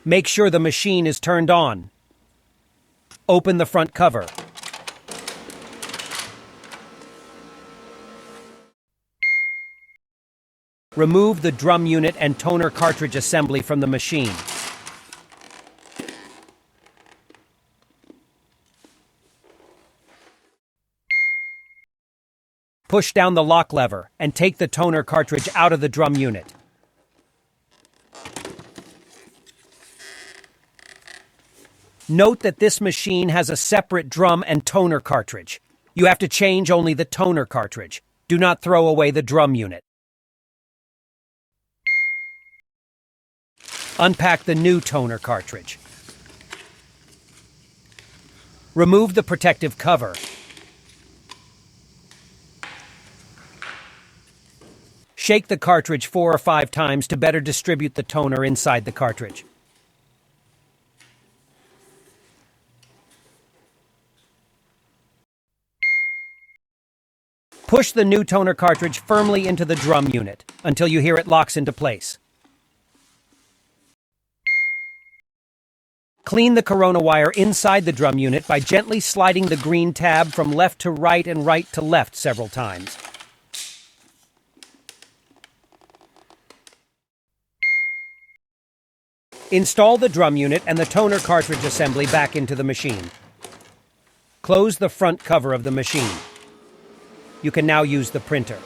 Make sure the machine is turned on. Open the front cover. Remove the drum unit and toner cartridge assembly from the machine. Push down the lock lever and take the toner cartridge out of the drum unit. Note that this machine has a separate drum and toner cartridge. You have to change only the toner cartridge. Do not throw away the drum unit. Unpack the new toner cartridge. Remove the protective cover. Shake the cartridge 4 or 5 times to better distribute the toner inside the cartridge. Push the new toner cartridge firmly into the drum unit until you hear it locks into place. Clean the corona wire inside the drum unit by gently sliding the green tab from left to right and right to left several times. Install the drum unit and the toner cartridge assembly back into the machine. Close the front cover of the machine. You can now use the printer.